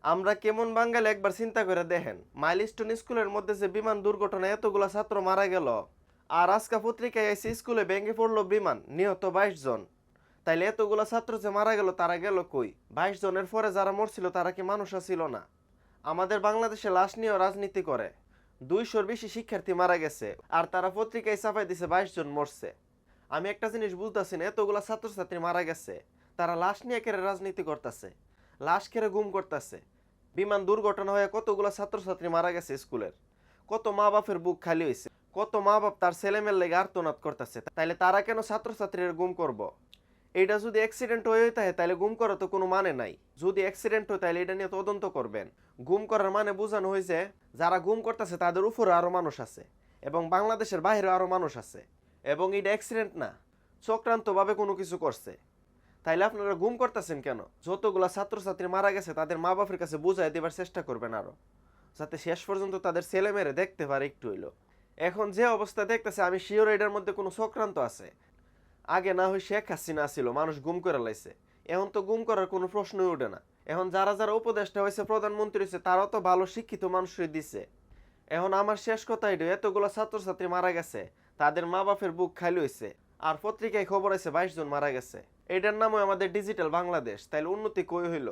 আমরা কেমন বাঙালি একবার চিন্তা করে দেখেন, মাইলস্টোন স্কুলের মধ্যে যে বিমান দুর্ঘটনায় এতগুলা ছাত্র মারা গেল, আর আজকা পত্রিকায় এসে স্কুলে ভেঙে পড়লো বিমান, নিহত 22 জন। তাইলে এতগুলা ছাত্র যে মারা গেল তারা গেল কই? 22 জনের পরে যারা মরছিল তারা কি মানুষ ছিল না? আমাদের বাংলাদেশে লাশ নিয়েও রাজনীতি করে। 200-র বেশি শিক্ষার্থী মারা গেছে, আর তারা পত্রিকায় ছাপাই দিছে 22 জন মরছে। আমি একটা জিনিস বুঝতেছি না, এতগুলা ছাত্রছাত্রী মারা গেছে, তারা লাশ নিয়ে কেড়ে রাজনীতি করতেছে, লাশ কেড়ে গুম করতেছে। বিমান দুর্ঘটনা হয়ে কতগুলা ছাত্রছাত্রী মারা গেছে স্কুলের, কত মা বাপের বুক খালি হয়েছে, কত মা বাপ তার ছেলেমেয়ের লেগে আর্তনাদ করতেছে। তাইলে তারা কেন ছাত্রছাত্রীর গুম করব? এইটা যদি অ্যাক্সিডেন্ট হয়ে থাকে তাহলে গুম করা তো কোনো মানে নাই। যদি অ্যাক্সিডেন্ট হয় তাহলে এটা নিয়ে তদন্ত করবেন। গুম করার মানে বোঝানো হয়েছে যারা গুম করতেছে তাদের উপরে আরো মানুষ আছে, এবং বাংলাদেশের বাইরে আরো মানুষ আছে, এবং এটা অ্যাক্সিডেন্ট না, চক্রান্তভাবে কোনো কিছু করছে। তাইলে আপনারা গুম করতেছেন কেন? যতগুলা ছাত্রছাত্রী মারা গেছে তাদের মা বাপের কাছে বুঝাই দেবার চেষ্টা করবেন আরো, যাতে শেষ পর্যন্ত তাদের ছেলে মেরে দেখতে পারে একটু হইলো। এখন যে অবস্থা দেখতেছে আমি শিওর এটার মধ্যে কোনো চক্রান্ত আছে। আগে না হয় শেখ হাসিনা ছিল, মানুষ গুম করে লাইছে, এখন তো গুম করার কোনো প্রশ্নই ওঠে না। এখন যারা যারা উপদেষ্টা হয়েছে, প্রধানমন্ত্রী হয়েছে, তারাও তো ভালো শিক্ষিত মানুষই দিছে। এখন আমার শেষ কথা এটা, এতগুলো ছাত্রছাত্রী মারা গেছে, তাদের মা বাপের বুক খালি হয়েছে, আর পত্রিকায় খবর আছে 22 জন মারা গেছে। এটার নামও আমাদের ডিজিটাল বাংলাদেশ, তাইলে উন্নতি কই হইল?